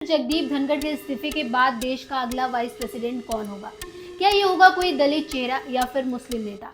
जगदीप धनखड़ के इस्तीफे के बाद देश का अगला वाइस प्रेसिडेंट कौन होगा? क्या ये होगा कोई दलित चेहरा या फिर मुस्लिम नेता?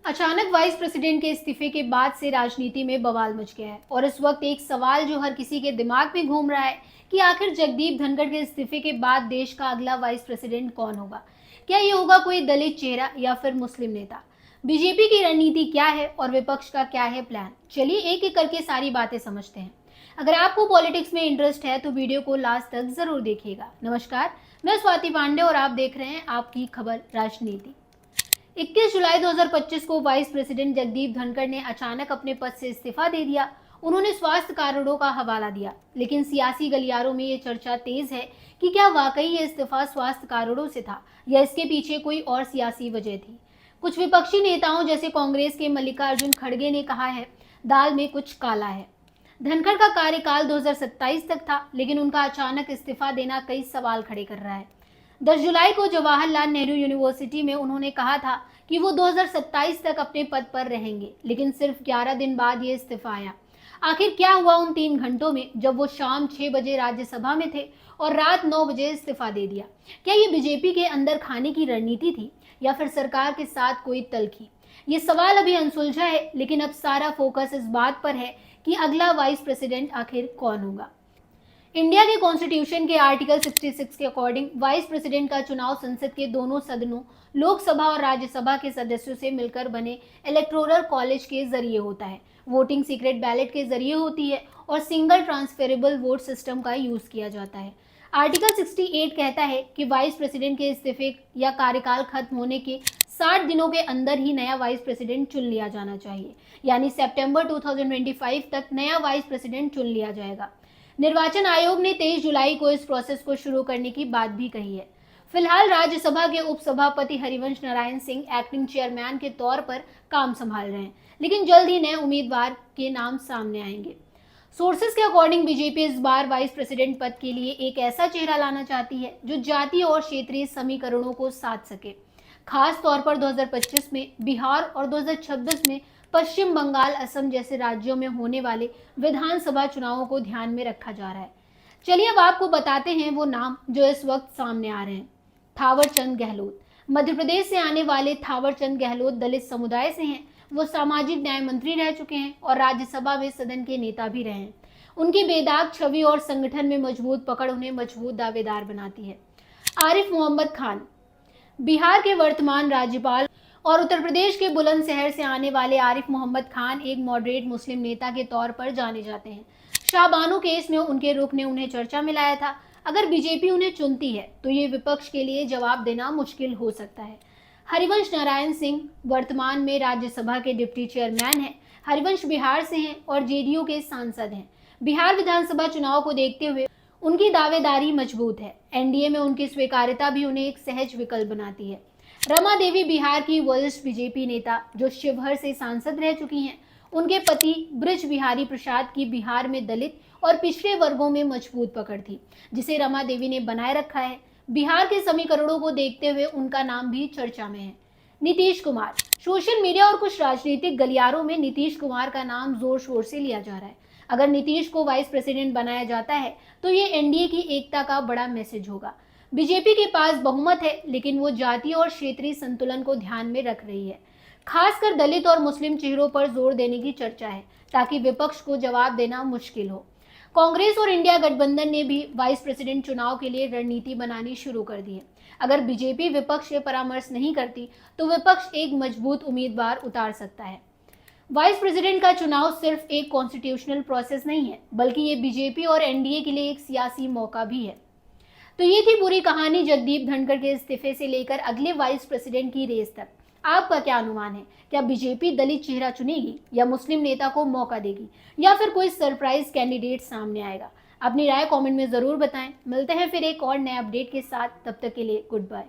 अचानक वाइस प्रेसिडेंट के इस्तीफे के बाद से राजनीति में बवाल मच गया है और इस वक्त एक सवाल जो हर किसी के दिमाग में घूम रहा है कि आखिर जगदीप धनखड़ के इस्तीफे के बाद देश का अगला वाइस प्रेसिडेंट कौन होगा? क्या ये होगा कोई दलित चेहरा या फिर मुस्लिम नेता? बीजेपी की रणनीति क्या है और विपक्ष का क्या है प्लान? चलिए एक एक करके सारी बातें समझते हैं। अगर आपको पॉलिटिक्स में इंटरेस्ट है तो वीडियो को लास्ट तक जरूर देखिएगा। नमस्कार, मैं स्वाति पांडे और आप देख रहे हैं आपकी खबर राजनीति। 21 जुलाई 2025 को वाइस प्रेसिडेंट जगदीप धनखड़ ने अचानक अपने पद से इस्तीफा दे दिया। उन्होंने स्वास्थ्य कारणों का हवाला दिया, लेकिन सियासी गलियारों में ये चर्चा तेज है कि क्या वाकई ये इस्तीफा स्वास्थ्य कारणों से था या इसके पीछे कोई और सियासी वजह थी। कुछ विपक्षी नेताओं जैसे कांग्रेस के मल्लिकार्जुन खड़गे ने कहा है दाल में कुछ काला है। धनखड़ का कार्यकाल 2027 तक था, लेकिन उनका अचानक इस्तीफा देना कई सवाल खड़े कर रहा है। 10 जुलाई को जवाहरलाल नेहरू यूनिवर्सिटी में उन्होंने कहा था कि वो 2027 तक अपने पद पर रहेंगे, लेकिन सिर्फ 11 दिन बाद ये इस्तीफा आया। आखिर क्या हुआ उन 3 घंटों में जब वो शाम 6 बजे राज्यसभा में थे और रात 9 बजे इस्तीफा दे दिया? क्या ये बीजेपी के अंदर खाने की रणनीति थी या फिर सरकार के साथ कोई तल्खी? ये सवाल अभी अनसुलझा है, लेकिन अब सारा फोकस इस बात पर है कि अगला वाइस प्रेसिडेंट आखिर कौन होगा। इंडिया के कॉन्स्टिट्यूशन के आर्टिकल 66 के अकॉर्डिंग वाइस प्रेसिडेंट का चुनाव संसद के दोनों सदनों लोकसभा और राज्यसभा के सदस्यों से मिलकर बने इलेक्टोरल कॉलेज के जरिए होता है। वोटिंग सीक्रेट बैलेट के जरिए होती है और सिंगल ट्रांसफरेबल वोट सिस्टम का यूज किया जाता है। आर्टिकल 68 कहता है कि वाइस प्रेसिडेंट के इस्तीफे या कार्यकाल खत्म होने के 60 दिनों के अंदर ही नया वाइस प्रेसिडेंट चुन लिया जाना चाहिए, यानी सितंबर 2025 तक नया वाइस प्रेसिडेंट चुन लिया जाएगा। निर्वाचन आयोग ने 23 जुलाई को इस प्रोसेस को शुरू करने की बात भी कही है। फिलहाल राज्यसभा के उपसभापति हरिवंश नारायण सिंह एक्टिंग चेयरमैन के तौर पर काम संभाल रहे हैं, लेकिन जल्द ही नए उम्मीदवार के नाम सामने आएंगे। सोर्सेस के अकॉर्डिंग बीजेपी इस बार वाइस प्रेसिडेंट पद के लिए एक ऐसा चेहरा लाना चाहती है जो जातीय और क्षेत्रीय समीकरणों को साध सके। खास तौर पर 2025 में बिहार और 2026 में पश्चिम बंगाल, असम जैसे राज्यों में होने वाले विधानसभा चुनावों को ध्यान में रखा जा रहा है। चलिए अब आपको बताते हैं वो नाम जो इस वक्त सामने आ रहे हैं। थावर चंद गहलोत। मध्य प्रदेश से आने वाले थावर चंद गहलोत दलित समुदाय से हैं। वो सामाजिक न्याय मंत्री रह चुके हैं और राज्यसभा में सदन के नेता भी रहे हैं। उनकी बेदाग छवि और संगठन में मजबूत पकड़ उन्हें मजबूत दावेदार बनाती है। आरिफ मोहम्मद खान। बिहार के वर्तमान राज्यपाल और उत्तर प्रदेश के बुलंदशहर से आने वाले आरिफ मोहम्मद खान एक मॉडरेट मुस्लिम नेता के तौर पर जाने जाते हैं। शाहबानो केस में उनके रुख ने उन्हें चर्चा में लाया था। अगर बीजेपी उन्हें चुनती है तो ये विपक्ष के लिए जवाब देना मुश्किल हो सकता है। हरिवंश नारायण सिंह वर्तमान में राज्यसभा के डिप्टी चेयरमैन हैं। हरिवंश बिहार से हैं और जेडीयू के सांसद हैं। बिहार विधानसभा चुनाव को देखते हुए उनकी दावेदारी मजबूत है। एनडीए में उनकी स्वीकार्यता भी उन्हें एक सहज विकल्प बनाती है। रमा देवी बिहार की वरिष्ठ बीजेपी नेता जो शिवहर से सांसद रह चुकी हैं। उनके पति ब्रिज बिहारी प्रसाद की बिहार में दलित और पिछड़े वर्गों में मजबूत पकड़ थी, जिसे रमा देवी ने बनाए रखा है। बिहार के समीकरणों को देखते हुए उनका नाम भी चर्चा में है। नीतीश कुमार। सोशल मीडिया और कुछ राजनीतिक गलियारों में नीतीश कुमार का नाम जोर शोर से लिया जा रहा है। अगर नीतीश को वाइस प्रेसिडेंट बनाया जाता है तो ये एनडीए की एकता का बड़ा मैसेज होगा। बीजेपी के पास बहुमत है, लेकिन वो जातीय और क्षेत्रीय संतुलन को ध्यान में रख रही है। खासकर दलित और मुस्लिम चेहरों पर जोर देने की चर्चा है ताकि विपक्ष को जवाब देना मुश्किल हो। कांग्रेस और इंडिया गठबंधन ने भी वाइस प्रेसिडेंट चुनाव के लिए रणनीति बनानी शुरू कर दी है। अगर बीजेपी विपक्ष से परामर्श नहीं करती तो विपक्ष एक मजबूत उम्मीदवार उतार सकता है। वाइस प्रेसिडेंट का चुनाव सिर्फ एक कॉन्स्टिट्यूशनल प्रोसेस नहीं है, बल्कि ये बीजेपी और एनडीए के लिए एक सियासी मौका भी है। तो ये थी पूरी कहानी जगदीप धनखड़ के इस्तीफे से लेकर अगले वाइस प्रेसिडेंट की रेस तक। आपका क्या अनुमान है? क्या बीजेपी दलित चेहरा चुनेगी या मुस्लिम नेता को मौका देगी या फिर कोई सरप्राइज कैंडिडेट सामने आएगा? अपनी राय कमेंट में जरूर बताएं। मिलते हैं फिर एक और नए अपडेट के साथ, तब तक के लिए गुड बाय।